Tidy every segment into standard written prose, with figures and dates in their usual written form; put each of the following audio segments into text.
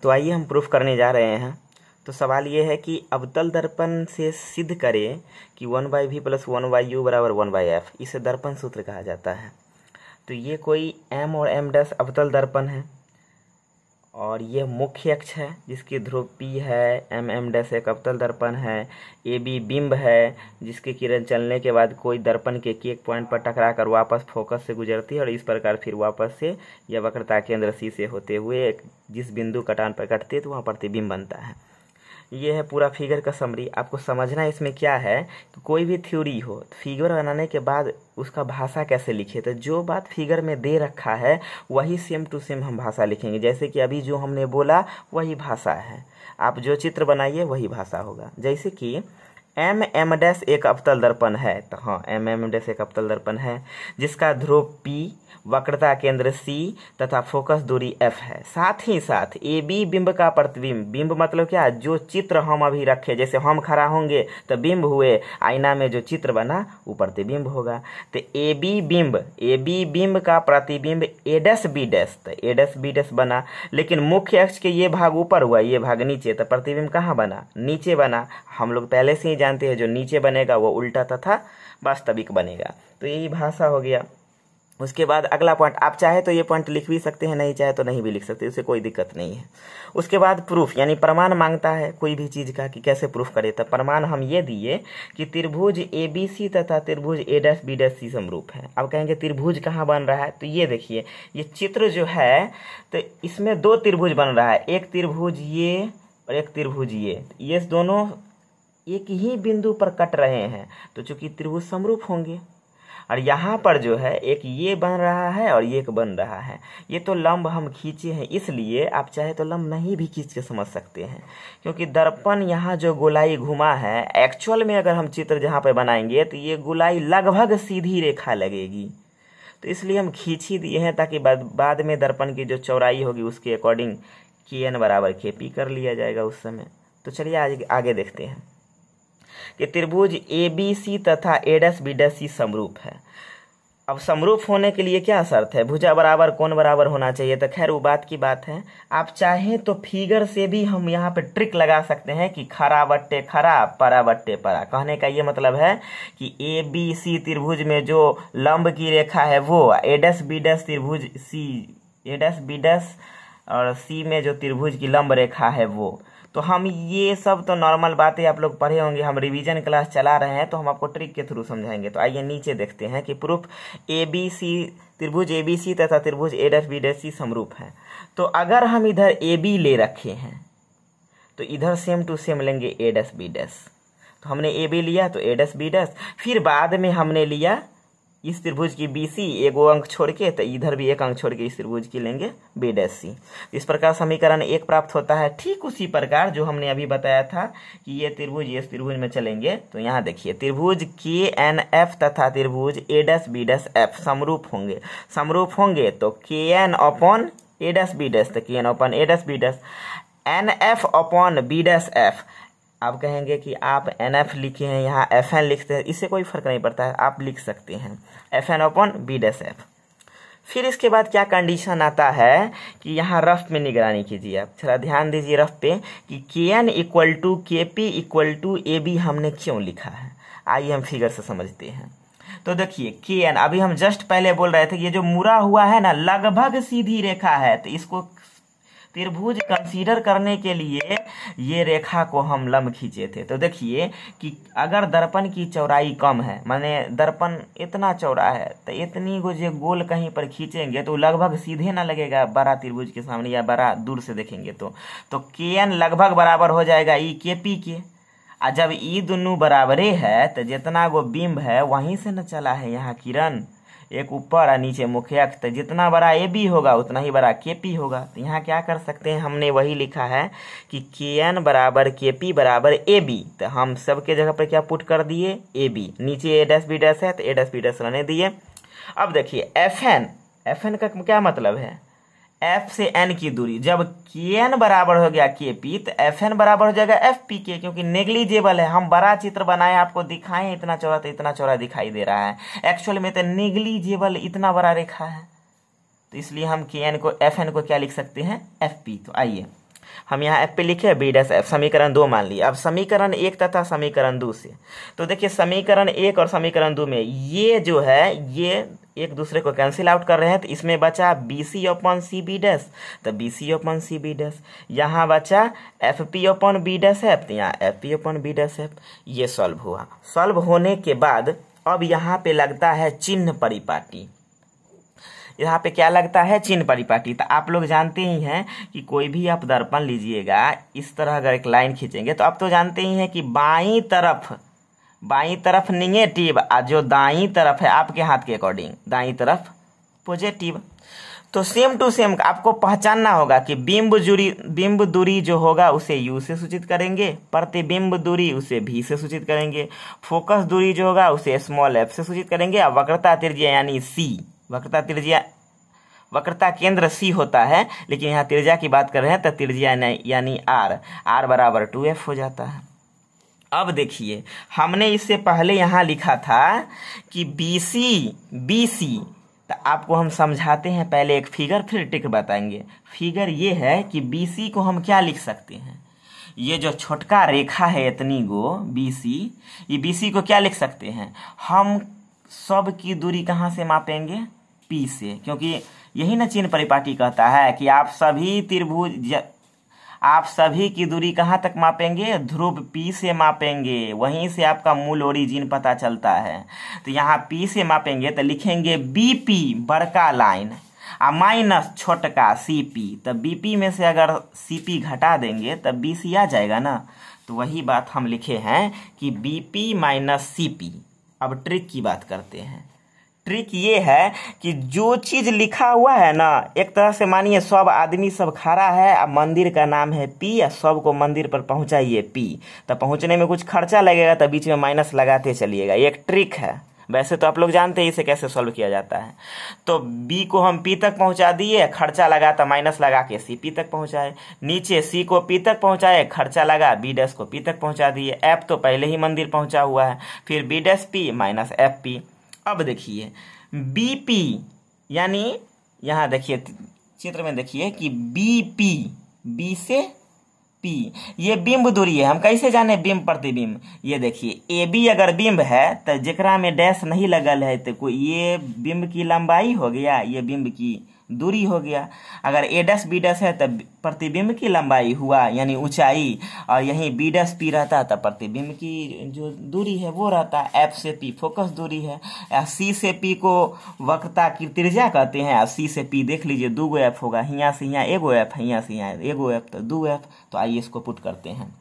तो आइए हम प्रूफ करने जा रहे हैं। तो सवाल ये है कि अवतल दर्पण से सिद्ध करें कि 1/v + 1/u = 1/f। इसे दर्पण सूत्र कहा जाता है। तो ये कोई m और m' अवतल दर्पण है और ये मुख्य अक्ष है जिसकी ध्रुव P है, m' एक अवतल दर्पण है, AB बिंब है जिसके किरण चलने के बाद कोई दर्पण के एक पॉइंट पर टकरा कर वापस फोकस से गुजरती है और इस प्रकार फिर वापस से यह वक्रता केंद्र C से होते हुए जिस बिंदु कटान पर कटती है तो वहाँ प्रतिबिंब बनता है। ये है पूरा फिगर का समरी। आपको समझना इसमें क्या है कि कोई भी थ्योरी हो तो फिगर बनाने के बाद उसका भाषा कैसे लिखे, तो जो बात फिगर में दे रखा है वही सेम टू सेम हम भाषा लिखेंगे। जैसे कि अभी जो हमने बोला वही भाषा है, आप जो चित्र बनाइए वही भाषा होगा। जैसे कि m' एक अवतल दर्पण है, तो हाँ m' एक अवतल दर्पण है जिसका ध्रुव P, वक्रता केंद्र C तथा फोकस दूरी F है। साथ ही साथ AB बिंब का प्रतिबिंब, बिंब मतलब क्या, जो चित्र हम अभी रखे, जैसे हम खड़ा होंगे तो बिंब हुए, आईना में जो चित्र बना वो प्रतिबिंब होगा। तो AB बिंब का प्रतिबिंब A', तो A', बना। लेकिन मुख्य अक्ष के ये भाग ऊपर हुआ, ये भाग नीचे, तो प्रतिबिंब कहाँ बना, नीचे बना। हम लोग पहले से ही जानते हैं जो नीचे बनेगा वो उल्टा तथा वास्तविक बनेगा। तो यही भाषा हो गया। उसके बाद अगला पॉइंट, आप चाहे तो ये पॉइंट लिख भी सकते हैं, नहीं चाहे तो नहीं भी लिख सकते, उससे कोई दिक्कत नहीं है। उसके बाद प्रूफ यानी प्रमाण मांगता है कोई भी चीज़ का कि कैसे प्रूफ करे। तो प्रमाण हम ये दिए कि त्रिभुज ABC तथा त्रिभुज A', समरूप है। अब कहेंगे त्रिभुज कहाँ बन रहा है, तो ये देखिए ये चित्र जो है तो इसमें दो त्रिभुज बन रहा है, एक त्रिभुज ये और एक त्रिभुज ये दोनों एक ही बिंदु पर कट रहे हैं, तो चूंकि त्रिभुज समरूप होंगे। और यहाँ पर जो है एक ये बन रहा है और ये एक बन रहा है, ये तो लंब हम खींचे हैं, इसलिए आप चाहे तो लंब नहीं भी खींच के समझ सकते हैं, क्योंकि दर्पण यहाँ जो गोलाई घुमा है, एक्चुअल में अगर हम चित्र जहाँ पे बनाएंगे तो ये गोलाई लगभग सीधी रेखा लगेगी, तो इसलिए हम खींच ही दिए हैं ताकि बाद में दर्पण की जो चौड़ाई होगी उसके अकॉर्डिंग kn = kp कर लिया जाएगा उस समय। तो चलिए आगे देखते हैं कि त्रिभुज ABC तथा A', समरूप है। अब समरूप होने के लिए क्या शर्त है, भुजा बराबर कोण बराबर होना चाहिए। तो खैर वो बात की बात है, आप चाहें तो फिगर से भी हम यहाँ पे ट्रिक लगा सकते हैं कि खरा बट्टे खरा, परा बट्टे परा। कहने का ये मतलब है कि ABC त्रिभुज में जो लंब की रेखा है वो A', त्रिभुज A', और C में जो त्रिभुज की लंब रेखा है वो। तो हम ये सब तो नॉर्मल बातें आप लोग पढ़े होंगे, हम रिवीजन क्लास चला रहे हैं तो हम आपको ट्रिक के थ्रू समझाएंगे। तो आइए नीचे देखते हैं कि प्रूफ त्रिभुज ABC तथा त्रिभुज A', समरूप है। तो अगर हम इधर AB ले रखे हैं तो इधर सेम टू सेम लेंगे A', तो हमने AB लिया तो A', फिर बाद में हमने लिया इस त्रिभुज की BC एक अंक छोड़ के, तो इधर भी एक अंक छोड़ के इस त्रिभुज की लेंगे B', इस प्रकार समीकरण 1 प्राप्त होता है। ठीक उसी प्रकार जो हमने अभी बताया था कि ये त्रिभुज इस त्रिभुज में चलेंगे, तो यहाँ देखिए त्रिभुज KNF तथा त्रिभुज A', समरूप होंगे तो KN/A', तो KN/A', NF/B', आप कहेंगे कि आप NF लिखे हैं, यहाँ FN लिखते हैं, इससे कोई फर्क नहीं पड़ता है, आप लिख सकते हैं FN/B'। फिर इसके बाद क्या कंडीशन आता है कि यहाँ रफ में निगरानी कीजिए, आप थोड़ा ध्यान दीजिए रफ पे कि KN = KP = AB हमने क्यों लिखा है। आइए हम फिगर से समझते हैं। तो देखिए KN, अभी हम जस्ट पहले बोल रहे थे ये जो मुड़ा हुआ है ना लगभग सीधी रेखा है, तो इसको त्रिभुज कंसीडर करने के लिए ये रेखा को हम लंब खींचे थे। तो देखिए कि अगर दर्पण की चौड़ाई कम है, माने दर्पण इतना चौड़ा है, तो इतनी को जो गोल कहीं पर खींचेंगे तो लगभग सीधे ना लगेगा बड़ा त्रिभुज के सामने, या बड़ा दूर से देखेंगे तो KN लगभग बराबर हो जाएगा ई KP के। और जब ई दोनों बराबरे है तो जितना गो बिंब है वहीं से न चला है यहाँ किरण, एक ऊपर और नीचे मुख्य अक्ष, तो जितना बड़ा AB होगा उतना ही बड़ा KP होगा। तो यहाँ क्या कर सकते हैं, हमने वही लिखा है कि KN = KP = AB, तो हम सबके जगह पर क्या पुट कर दिए AB, नीचे A', है तो A', रहने दिए। अब देखिए FN का क्या मतलब है, F से N की दूरी। जब KN बराबर हो गया KP तो FN बराबर हो जाएगा FP के, क्योंकि नेग्लिजिबल है। हम बड़ा चित्र बनाए आपको दिखाएं इतना चौड़ा, तो इतना चौड़ा दिखाई दे रहा है, एक्चुअल में तो नेग्लिजिबल इतना बड़ा रेखा है, तो इसलिए हम FN को क्या लिख सकते हैं, FP। तो आइए हम यहाँ एफ पे लिखे बी डैश एफ, समीकरण 2 मान लिया। अब समीकरण 1 तथा समीकरण 2 से, तो देखिए समीकरण 1 और समीकरण 2 में ये जो है ये एक दूसरे को कैंसिल आउट कर रहे हैं, तो इसमें बचा B C upon C B dash, तो B C upon C B dash. यहाँ बचा F P upon B dash F, तो यहाँ F P upon B dash F. ये सॉल्व हुआ। सॉल्व होने के बाद अब यहाँ पे लगता है चिन्ह परिपाटी। यहाँ पे क्या लगता है? चिन्ह परिपाटी। तो आप लोग जानते ही हैं कि कोई भी आप दर्पण लीजिएगा, इस तरह अगर एक लाइन खींचेंगे तो आप तो जानते ही हैं कि बाईं तरफ निगेटिव और जो दाईं तरफ है आपके हाथ के अकॉर्डिंग दाईं तरफ पॉजिटिव। तो सेम टू सेम आपको पहचानना होगा कि बिंब दूरी जो होगा उसे u से सूचित करेंगे, प्रतिबिंब दूरी उसे v से सूचित करेंगे, फोकस दूरी जो होगा उसे स्मॉल f से सूचित करेंगे, और वक्रता त्रिज्या यानी c, वक्रता केंद्र C होता है, लेकिन यहाँ त्रिज्या की बात कर रहे हैं तो त्रिज्या यानी r बराबर 2f हो जाता है। अब देखिए हमने इससे पहले यहाँ लिखा था कि BC, तो आपको हम समझाते हैं पहले एक फिगर, फिर ट्रिक बताएंगे। फिगर ये है कि BC को हम क्या लिख सकते हैं, ये जो छोटका रेखा है इतनी गो BC, ये BC को क्या लिख सकते हैं हम? सब की दूरी कहाँ से मापेंगे? P से, क्योंकि यही ना चिन्ह परिपाटी कहता है कि आप सभी की दूरी कहाँ तक मापेंगे? ध्रुव P से मापेंगे, वहीं से आपका मूल ओरिजिन पता चलता है। तो यहाँ P से मापेंगे तो लिखेंगे BP बड़का लाइन और माइनस छोटका CP, तो BP में से अगर CP घटा देंगे तो BC आ जाएगा ना। तो वही बात हम लिखे हैं कि BP माइनस CP। अब ट्रिक की बात करते हैं। ट्रिक ये है कि जो चीज लिखा हुआ है ना, एक तरह से मानिए सब आदमी सब खड़ा है, अब मंदिर का नाम है P, या सबको मंदिर पर पहुंचाइए P, तो पहुंचने में कुछ खर्चा लगेगा तो बीच में माइनस लगाते चलिएगा। एक ट्रिक है, वैसे तो आप लोग जानते हैं इसे कैसे सॉल्व किया जाता है। तो B को हम P तक पहुंचा दिए, खर्चा लगा तो माइनस लगा के CP तक पहुंचाए, नीचे C को P तक पहुंचाए, खर्चा लगा B डैश को P तक पहुंचा दिए, F तो पहले ही मंदिर पहुंचा हुआ है, फिर B dash P minus FP। अब देखिए BP यानी यहाँ देखिए चित्र में देखिए कि BP, B से P, ये बिंब दूरी है। हम कैसे जाने बिंब प्रतिबिंब? ये देखिए AB अगर बिंब है तो जेकरा में डैश नहीं लगल है तो कोई ये बिंब की लंबाई हो गया, ये बिंब की दूरी हो गया। अगर A डैश B डैश है तो प्रतिबिंब की लंबाई हुआ यानी ऊंचाई, और यहीं B डैश P रहता है तो प्रतिबिंब की जो दूरी है वो रहता है। F से P फोकस दूरी है, C से P को वक्रता की त्रिज्या कहते हैं, और C से P देख लीजिए 2 F होगा, यहाँ से यहाँ एगो F है, यहाँ से यहाँ एगो F तो 2 F। तो आइए इसको पुट करते हैं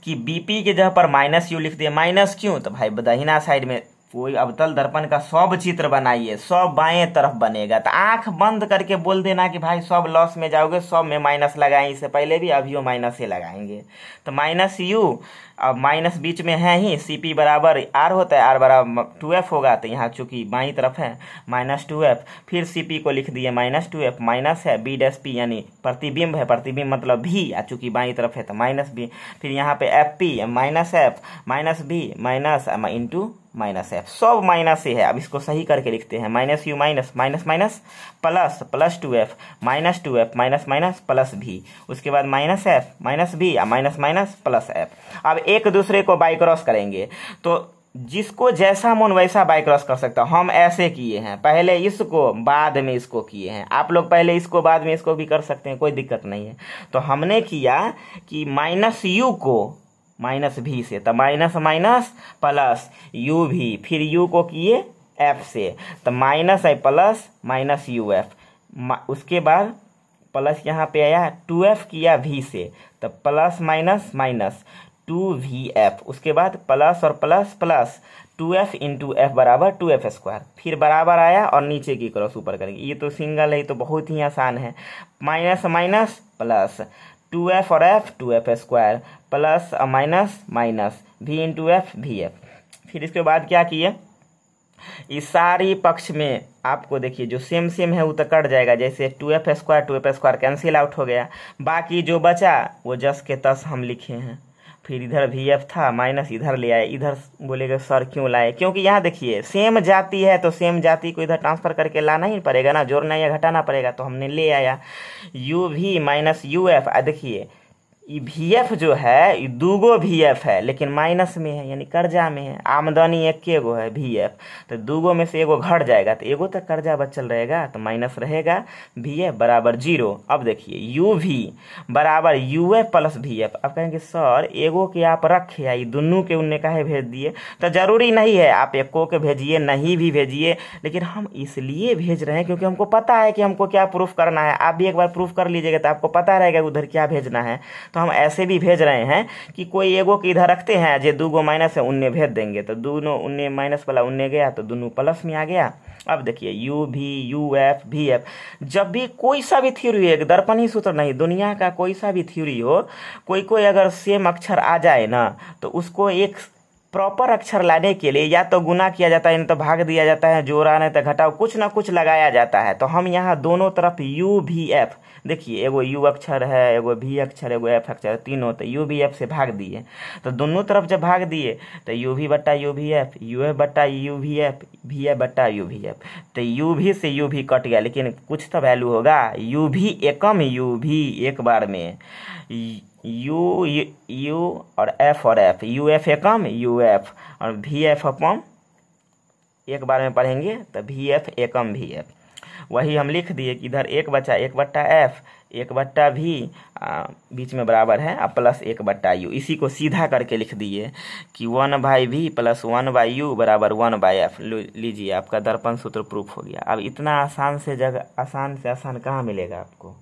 कि BP के जगह पर माइनस U लिख दिए। माइनस क्यों? तो भाई दाहिना साइड में कोई अवतल दर्पण का सब चित्र बनाइए, सब बाएं तरफ बनेगा, तो आंख बंद करके बोल देना कि भाई सब लॉस में जाओगे, सब में माइनस लगाएं, इससे पहले भी अभी माइनस से लगाएंगे। तो माइनस U, अब माइनस बीच में है ही, CP बराबर R होता है, R बराबर 2F होगा, तो यहाँ चूंकि बाईं तरफ है माइनस 2F, फिर CP को लिख दिए माइनस 2F, माइनस है B डैश P यानी प्रतिबिंब है, प्रतिबिंब मतलब भी, चूंकि बाईं तरफ है तो माइनस B, फिर यहाँ पे FP minus F minus B minus into minus F, सब माइनस से है। अब इसको सही करके लिखते हैं, minus U minus minus minus plus plus 2F minus 2F minus minus plus V, उसके बाद minus F minus B minus minus plus F। अब एक दूसरे को बाई क्रॉस करेंगे, तो जिसको जैसा मन वैसा बाई क्रॉस कर सकता। हम ऐसे किए हैं, पहले इसको बाद में इसको किए हैं, आप लोग पहले इसको बाद में इसको भी कर सकते हैं, कोई दिक्कत नहीं है। तो हमने किया कि माइनस U को माइनस V से, तो माइनस माइनस प्लस U भी, फिर U को किए F से, तो माइनस है प्लस माइनस UF, उसके बाद प्लस यहाँ पे आया 2F किया V से, तो प्लस माइनस माइनस 2VF, उसके बाद प्लस और plus plus 2F into F बराबर 2F स्क्वायर, फिर बराबर आया और नीचे की क्रॉस ऊपर करेंगे। ये तो सिंगल है तो बहुत ही आसान है, माइनस माइनस प्लस 2F और F 2F square plus minus minus V into F VF। फिर इसके बाद क्या किए, इस सारी पक्ष में आपको देखिए जो सेम सेम है वो तो कट जाएगा, जैसे 2F स्क्वायर कैंसिल आउट हो गया, बाकी जो बचा वो जस के तस हम लिखे हैं, फिर इधर वी एफ था माइनस इधर ले आए, इधर बोलेगा सर क्यों लाए, क्योंकि यहाँ देखिए सेम जाति है तो सेम जाति को इधर ट्रांसफर करके लाना ही पड़ेगा ना, जोड़ना या घटाना पड़ेगा, तो हमने ले आया U V minus U F. देखिए वी एफ जो है ये दूगो वी एफ है लेकिन माइनस में है यानी कर्जा में है, आमदनी एक गो है वी एफ, तो दूगो में से एगो घट जाएगा तो एगो तक कर्जा बचल रहेगा तो माइनस रहेगा वी एफ बराबर 0। अब देखिए यू वी बराबर U F plus V F. अब कहेंगे सर एगो के आप रखे आई दोनों के उनने काहे भेज दिए, तो जरूरी नहीं है आप एको के भेजिए नहीं भी भेजिए, लेकिन हम इसलिए भेज रहे हैं क्योंकि हमको पता है कि हमको क्या प्रूफ करना है। आप भी एक बार प्रूफ कर लीजिएगा तो आपको पता रहेगा उधर क्या भेजना है। तो हम ऐसे भी भेज रहे हैं कि कोई एगो के इधर रखते हैं जो दूगो माइनस है उन्ने भेज देंगे, तो दोनों उन्ने माइनस वाला उन्ने गया तो दोनों प्लस में आ गया। अब देखिए यू भी यू एफ वी एफ, जब भी कोई सा भी थ्योरी है, दर्पण ही सूत्र नहीं, दुनिया का कोई सा भी थ्योरी हो, कोई कोई अगर सेम अक्षर आ जाए ना तो उसको एक प्रॉपर अक्षर लाने के लिए या तो गुना किया जाता है, नहीं तो भाग दिया जाता है, जोड़ा नहीं तो घटाओ, कुछ ना कुछ लगाया जाता है। तो हम यहाँ दोनों तरफ यू भी एफ, देखिए एगो यू अक्षर है एगो भी अक्षर एगो एफ अक्षर, तीनों तो यू भी एफ से भाग दिए, तो दोनों तरफ जब भाग दिए तो यू भी बट्टा यू भी एफ, यू एफ बट्टा यू भी एफ बट्टा यू भी एफ, तो यू भी से यू भी कट गया लेकिन कुछ तो वैल्यू होगा, यू भी एकम यू भी एक बार में, यू यू और एफ यू एफ एकम यू एफ और वी एफ अपम एक बार में पढ़ेंगे तो वी एफ एकम वी एफ। वही हम लिख दिए कि इधर एक बचा एक बट्टा एफ एक बट्टा भी बीच में बराबर है प्लस एक बट्टा यू, इसी को सीधा करके लिख दिए कि 1/v प्लस 1/u बराबर 1/f। लीजिए आपका दर्पण सूत्र प्रूफ हो गया। अब इतना आसान से आसान कहाँ मिलेगा आपको।